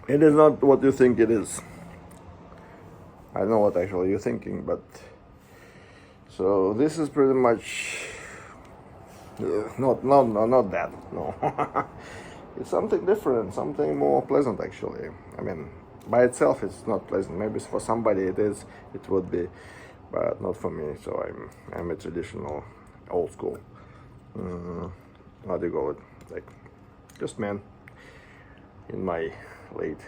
It is not what you think it is. I don't know what actually you're thinking, but so this is pretty much not that. No, it's something different, something more pleasant actually. I mean, by itself it's not pleasant. Maybe for somebody it is, it would be, but not for me. So I'm a traditional, old school. How do you call it? Like, just man in my late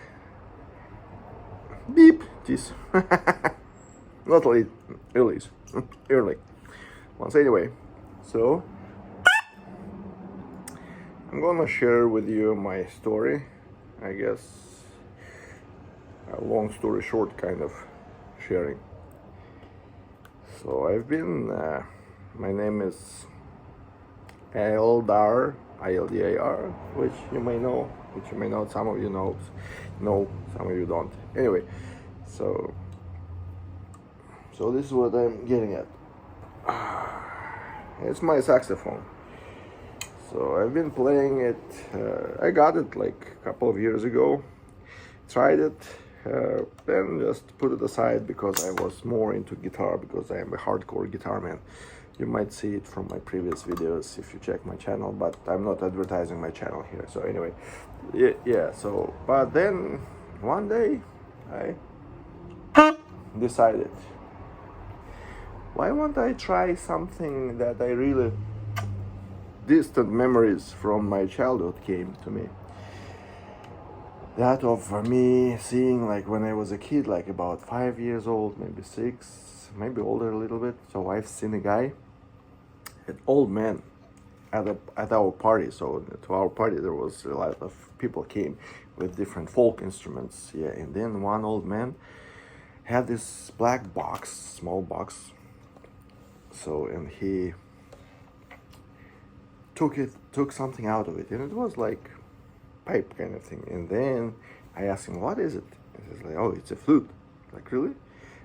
beep this not late, early early once anyway. So I'm gonna share with you my story, I guess a long story short kind of sharing. So I've been my name is Eldar, Ildar, which you may know, some of you know, some of you don't. Anyway, so this is what I'm getting at. It's my saxophone. So I've been playing it. I got it like a couple of years ago. Tried it, then just put it aside because I was more into guitar, because I am a hardcore guitar man. You might see it from my previous videos if you check my channel, but I'm not advertising my channel here. So anyway, yeah. So, but then one day I decided, why won't I try something that I really distant memories from my childhood came to me. That of me seeing, like when I was a kid, like about 5 years old, maybe 6, maybe older a little bit. So I've seen a guy, an old man, at our party. So to our party there was a lot of people came with different folk instruments. Yeah, and then one old man had this black box, small box. So and he took something out of it, and it was like pipe kind of thing. And then I asked him, what is it? And he's like, oh, it's a flute. Like, really?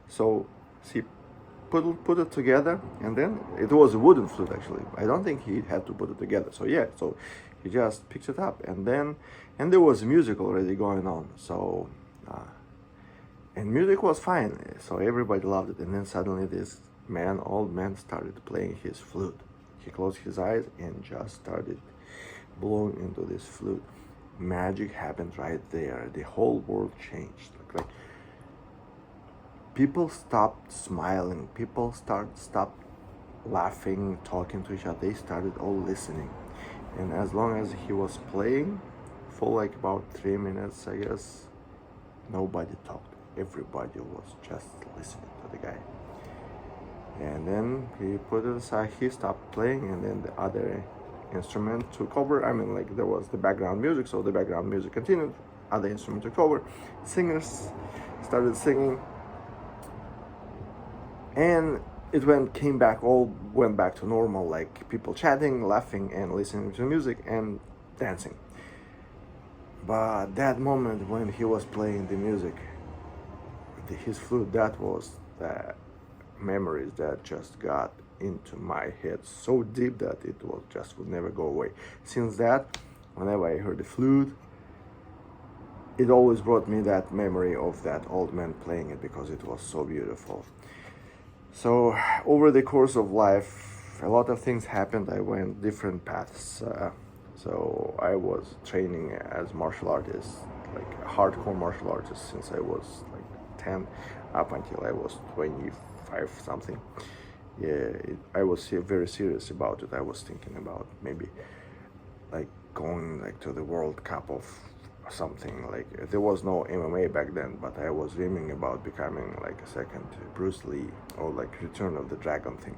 So he put it together, and then it was a wooden flute actually. I don't think he had to put it together. So yeah, so he just picked it up, and there was music already going on. So and music was fine. So everybody loved it. And then suddenly this old man started playing his flute. He closed his eyes and just started blowing into this flute. Magic happened right there. The whole world changed. Like people stopped smiling. People stopped laughing, talking to each other. They started all listening. And as long as he was playing, for like about 3 minutes, I guess, nobody talked. Everybody was just listening to the guy. And then he put it aside, he stopped playing, and then the other instrument took over. I mean, like, there was the background music, so the background music continued, other instrument took over, singers started singing, and all went back to normal, like people chatting, laughing, and listening to music and dancing. But that moment when he was playing the music, his flute, that was the memories that just got into my head so deep that it was just would never go away. Since that, whenever I heard the flute, it always brought me that memory of that old man playing it, because it was so beautiful. So over the course of life, a lot of things happened. I went different paths. So I was training as martial artist, like a hardcore martial artist, since I was like 10 up until I was 25 something. Yeah, I was very serious about it. I was thinking about maybe like going like to the World Cup of something. Like, there was no MMA back then, but I was dreaming about becoming like a second Bruce Lee, or like Return of the Dragon thing.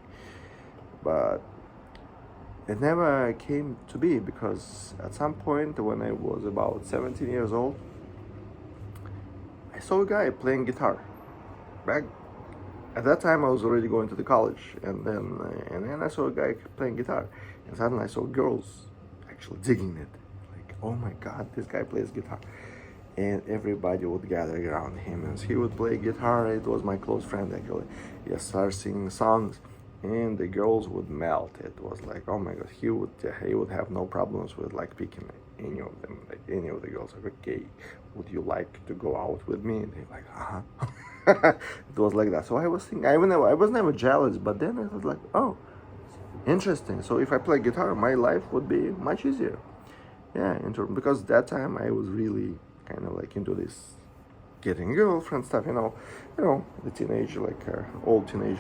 But it never came to be, because at some point when I was about 17 years old, I saw a guy playing guitar. Back at that time I was already going to the college, and then I saw a guy playing guitar, and suddenly I saw girls actually digging it. Like, oh my god, this guy plays guitar. And everybody would gather around him, and he would play guitar. It was my close friend actually. He started singing songs, and the girls would melt. It was like, oh my god, he would have no problems with like picking any of them, like any of the girls, like, okay, would you like to go out with me? And they're like, it was like that. So I was thinking, I was never jealous, but then I was like, oh, interesting. So if I play guitar, my life would be much easier. Yeah, because that time I was really kind of like into this getting a girlfriend stuff, the teenage, like old teenage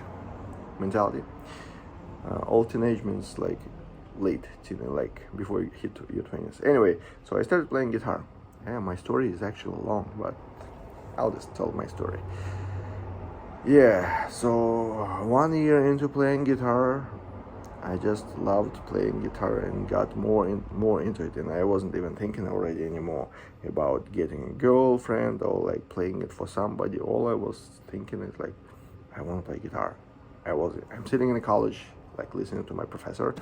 mentality. Old teenage means like late teenage, like before you hit your 20s. Anyway, so I started playing guitar. Yeah, my story is actually long, but I'll just tell my story. Yeah, so 1 year into playing guitar, I just loved playing guitar and got more into it, and I wasn't even thinking already anymore about getting a girlfriend or like playing it for somebody. All I was thinking is like, I want to play guitar. I'm sitting in college, like listening to my professor,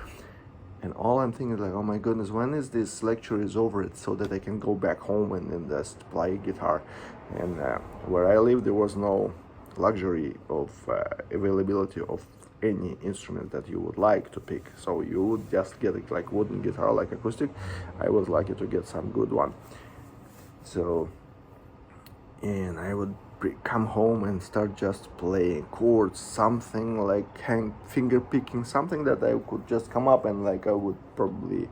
and all I'm thinking is like, oh my goodness, when is this lecture is over, so that I can go back home and then just play guitar. And where I live, there was no luxury of availability of any instrument that you would like to pick, so you would just get like wooden guitar, like acoustic. I was lucky to get some good one. So, and I would come home and start just playing chords, something like finger picking, something that I could just come up and like I would probably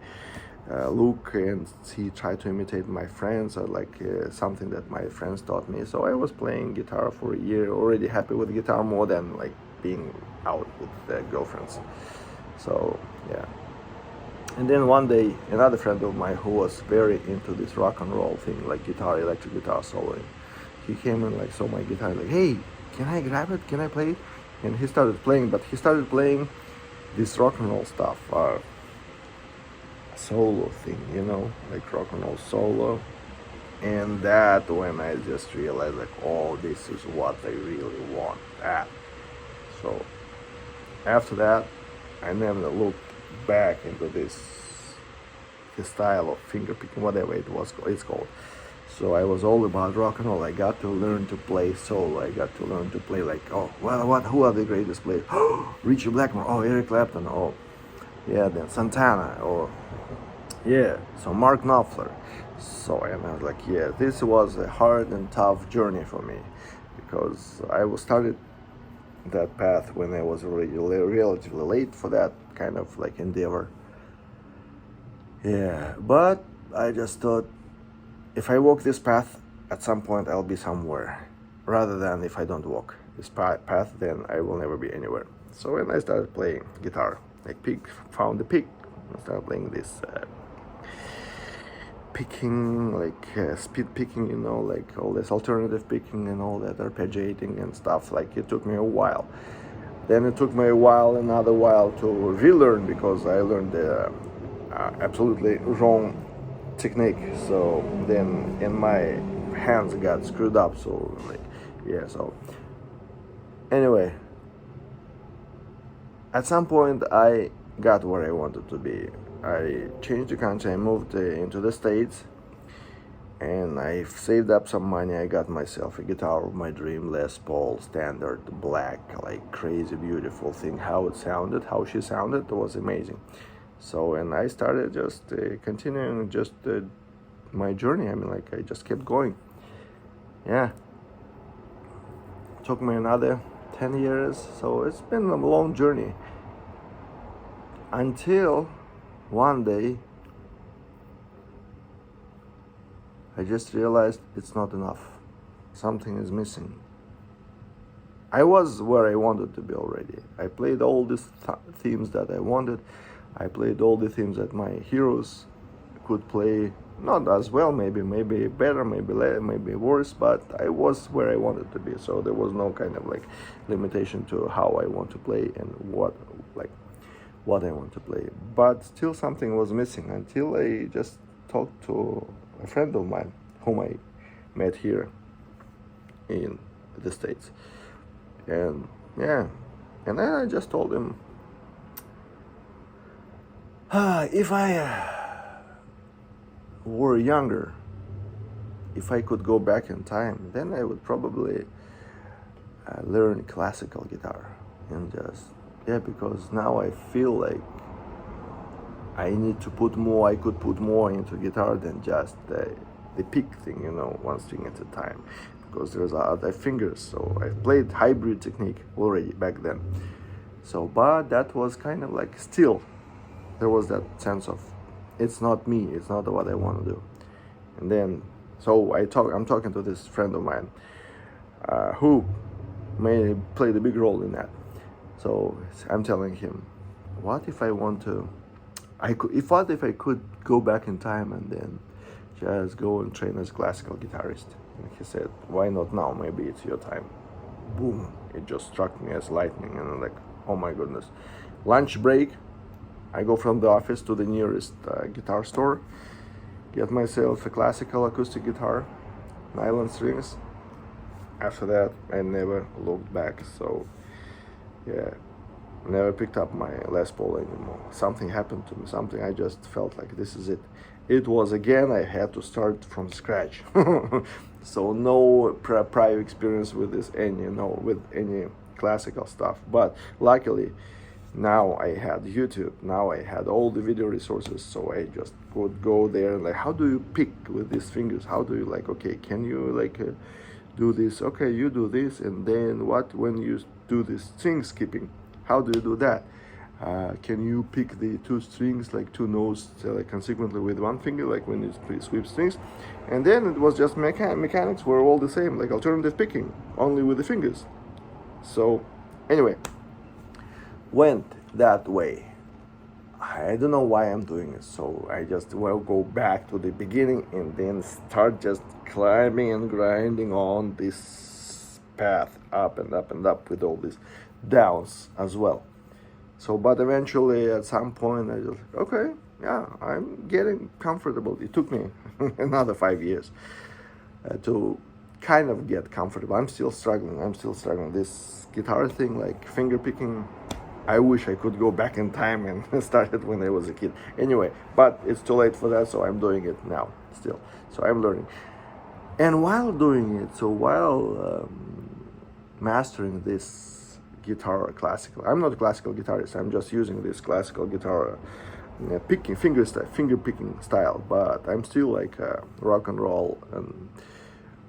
look and try to imitate my friends, or like something that my friends taught me. So I was playing guitar for a year, already happy with guitar more than like being out with girlfriends. So yeah. And then one day, another friend of mine who was very into this rock and roll thing, like guitar, electric guitar soloing, he came and like saw my guitar, like, hey, can I grab it? Can I play it? And he started playing, but he started playing this rock and roll stuff, solo thing, like rock and roll solo. And that when I just realized like, oh, this is what I really want. That. So after that, I never looked back into this style of finger picking, whatever it's called. So I was all about rock and roll. I got to learn to play solo. I got to learn to play like, oh, well, who are the greatest players? Richie Blackmore. Oh, Eric Clapton. Oh, yeah, then Santana. Or yeah, so Mark Knopfler. So and I was like, yeah, this was a hard and tough journey for me, because I was started that path when I was already relatively late for that kind of like endeavor. Yeah, but I just thought, if I walk this path, at some point I'll be somewhere, rather than if I don't walk this path, then I will never be anywhere. So when I started playing guitar, like found the pick, I started playing this picking, like speed picking, like all this alternative picking and all that arpeggiating and stuff. Like it took me a while. Then it took me another while to relearn, because I learned the absolutely wrong technique. So then, and my hands got screwed up. So like, yeah. So anyway, at some point I got where I wanted to be. I changed the country. I moved into the States, and I saved up some money. I got myself a guitar of my dream, Les Paul standard black, like crazy beautiful thing. How she sounded was amazing. So, and I started just continuing just my journey. I mean, like I just kept going. Yeah, it took me another 10 years. So it's been a long journey, until one day I just realized it's not enough. Something is missing. I was where I wanted to be already. I played all these themes that I wanted. I played all the themes that my heroes could play. Not as well, maybe better, maybe worse, but I was where I wanted to be. So there was no kind of like limitation to how I want to play and what I want to play. But still something was missing, until I just talked to a friend of mine whom I met here in the States. And yeah, and then I just told him, if I were younger, if I could go back in time, then I would probably learn classical guitar, and just, yeah, because now I feel like I need to put more. I could put more into guitar than just the pick thing, one string at a time, because there's other fingers. So I played hybrid technique already back then. So, but that was kind of like, still there was that sense of, it's not me, it's not what I want to do. And then, so I'm talking to this friend of mine, who may play the big role in that. So I'm telling him, what if I want to, what if I could go back in time and then just go and train as a classical guitarist? And he said, why not now? Maybe it's your time. Boom! It just struck me as lightning, and I'm like, oh my goodness. Lunch break, I go from the office to the nearest guitar store, get myself a classical acoustic guitar, nylon strings. After that, I never looked back. So yeah, never picked up my Les Paul anymore. Something happened to me, something, I just felt like this is it. It was, again, I had to start from scratch. So no prior experience with this, with any classical stuff. But luckily, now I had YouTube, now I had all the video resources, so I just would go there and like, how do you pick with these fingers? How do you okay, can you do this? Okay, you do this, and then what when you do this string skipping? How do you do that? Can you pick the two strings, like two notes, consequently with one finger, like when you sweep strings? And then it was just mechanics were all the same, like alternative picking, only with the fingers. So anyway, went that way. I don't know why I'm doing it, so I just will go back to the beginning and then start just climbing and grinding on this path up and up and up with all these downs as well. So, but eventually at some point I just, okay, yeah, I'm getting comfortable. It took me another 5 years to kind of get comfortable. I'm still struggling. This guitar thing, like finger picking, I wish I could go back in time and start it when I was a kid. Anyway, but it's too late for that, so I'm doing it now still. So I'm learning. And while doing it, while mastering this guitar classical, I'm not a classical guitarist, I'm just using this classical guitar finger picking style, but I'm still like rock and roll and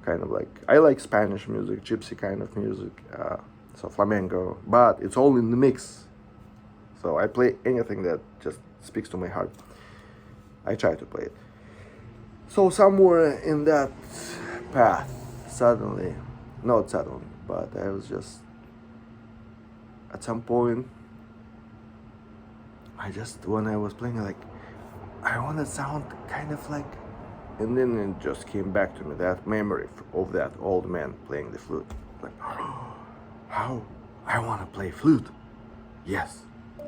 kind of like, I like Spanish music, gypsy kind of music, so flamenco, but it's all in the mix. So I play anything that just speaks to my heart. I try to play it. So somewhere in that path, not suddenly, but I was just, at some point, when I was playing, like, I want to sound kind of like, and then it just came back to me, that memory of that old man playing the flute. Like, how I want to play flute. Yes.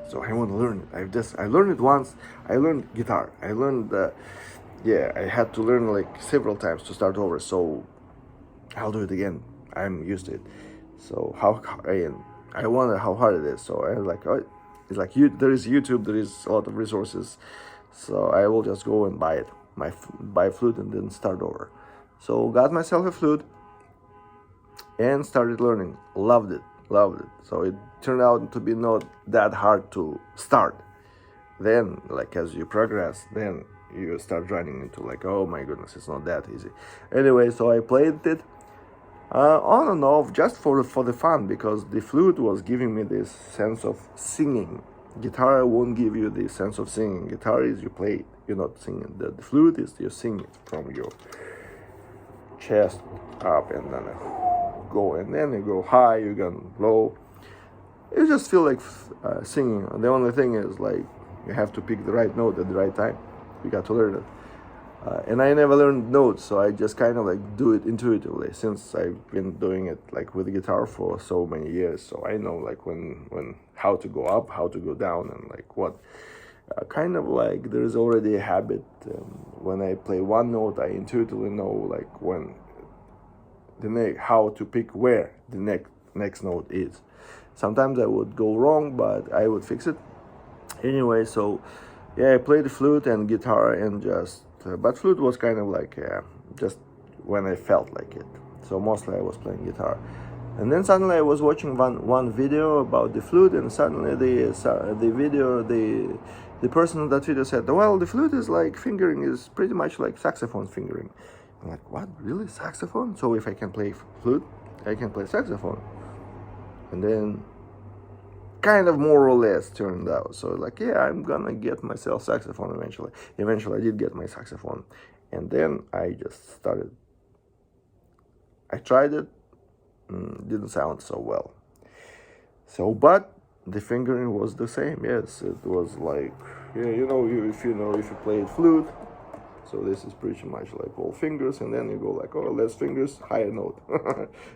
So I want to learn it. I learned it once. I learned guitar. I learned, I had to learn like several times to start over. So I'll do it again. I'm used to it. So I wonder how hard it is. So I was like, oh, it's like there is YouTube, there is a lot of resources. So I will just go and buy buy a flute and then start over. So got myself a flute and started learning. Loved it. So it turned out to be not that hard to start. Then, like, as you progress, then you start running into like, oh my goodness, it's not that easy. Anyway, so I played it on and off just for the fun, because the flute was giving me this sense of singing. Guitar won't give you the sense of singing. Guitar is you play it, you're not singing. The flute is you sing it from your chest up and then go, and then you go high, you go low. You just feel like singing. The only thing is like you have to pick the right note at the right time. You got to learn it. And I never learned notes, so I just kind of like do it intuitively, since I've been doing it like with the guitar for so many years. So I know like when how to go up, how to go down, and like what kind of like there is already a habit. When I play one note, I intuitively know like when how to pick where the next note is. Sometimes I would go wrong, but I would fix it. Anyway, so yeah, I played the flute and guitar and just. But flute was kind of like just when I felt like it. So mostly I was playing guitar. And then suddenly I was watching one video about the flute, and suddenly the person in that video said, "Well, the flute is like fingering is pretty much like saxophone fingering." I'm like, "What? Really? Saxophone? So if I can play flute, I can play saxophone?" And then kind of more or less turned out. So like, yeah, I'm gonna get myself saxophone eventually. Eventually, I did get my saxophone, and then I just started. I tried it. Didn't sound so well. So, but the fingering was the same. Yes, it was like, yeah, if you played flute. So this is pretty much like all fingers, and then you go like, oh, less fingers, higher note.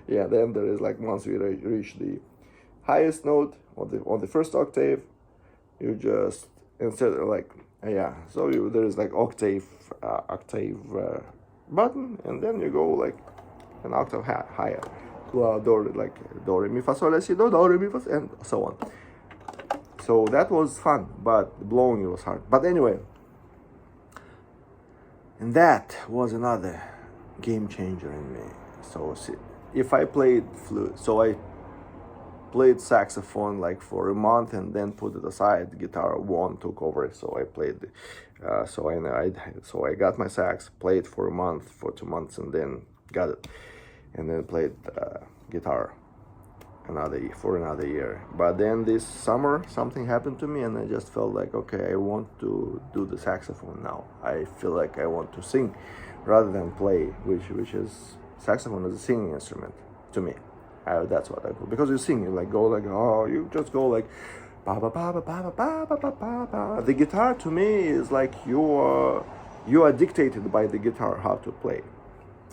Yeah, then there is like once you reach the highest note on the first octave, you just instead of like yeah, so there is like octave button, and then you go like an octave higher to do like do re mi fa sol la si do re mi fa and so on. So that was fun, but blowing it was hard. But anyway, and that was another game changer in me. So if I played flute, so I played saxophone like for a month and then put it aside. Guitar one took over, so I played. So I got my sax, played for a month, for 2 months, and then got it, and then played guitar for another year. But then this summer something happened to me, and I just felt like, okay, I want to do the saxophone now. I feel like I want to sing rather than play, which is saxophone is a singing instrument to me. That's what I do, because you sing, you like go like, oh, you just go like ba ba ba ba ba ba ba ba ba ba. The guitar to me is like you are dictated by the guitar how to play.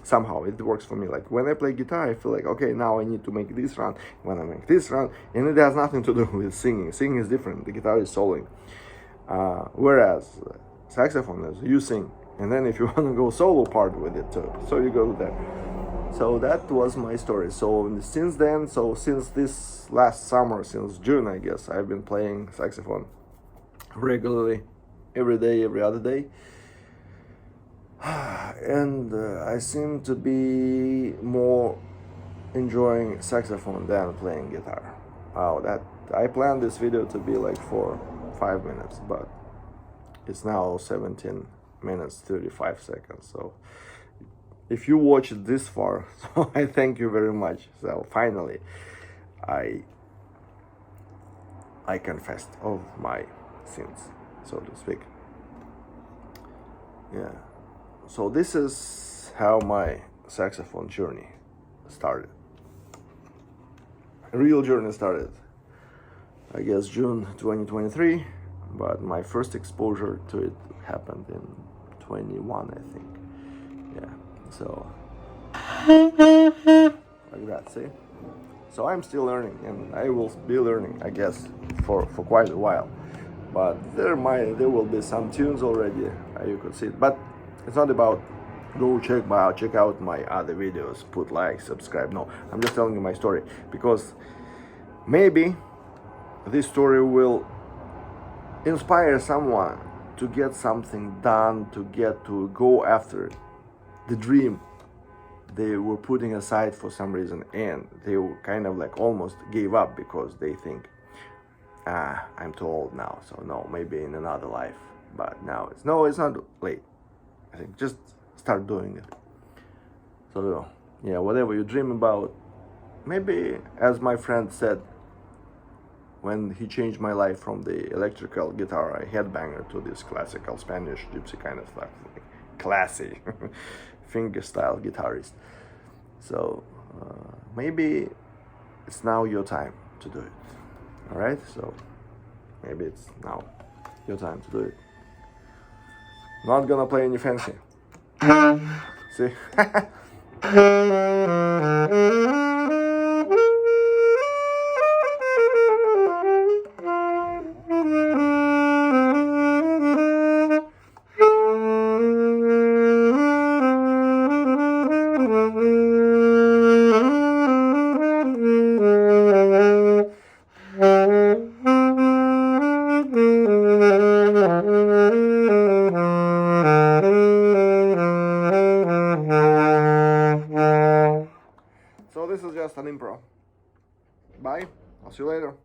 Somehow it works for me. Like when I play guitar, I feel like, okay, now I need to make this round. When I make this round, and it has nothing to do with singing. Singing is different. The guitar is soloing, whereas saxophone is you sing, and then if you want to go solo part with it too, so you go there. So that was my story. So since then, since this last summer, since June, I guess, I've been playing saxophone regularly, every day, every other day. And I seem to be more enjoying saxophone than playing guitar. Wow, that I planned this video to be like for 5 minutes, but it's now 17 minutes 35 seconds. So if you watch it this far, so I thank you very much. So finally, I confessed all my sins, so to speak. Yeah. So this is how my saxophone journey started. A real journey started, I guess, June 2023, but my first exposure to it happened in 21, I think. Yeah. So like that, see? So I'm still learning, and I will be learning, I guess, for quite a while. But there will be some tunes already, you could see it. But it's not about go check out my other videos, put like, subscribe. No, I'm just telling you my story, because maybe this story will inspire someone to get something done, to go after the dream they were putting aside for some reason, and they were kind of like almost gave up because they think, I'm too old now, so no, maybe in another life. But now it's not late. I think just start doing it. So yeah, whatever you dream about, maybe, as my friend said when he changed my life from the electrical guitar headbanger to this classical Spanish gypsy kind of stuff, like classy fingerstyle guitarist. So maybe it's now your time to do it. All right, so maybe it's now your time to do it. Not gonna play any fancy. See? So this is just an improv. Bye. I'll see you later.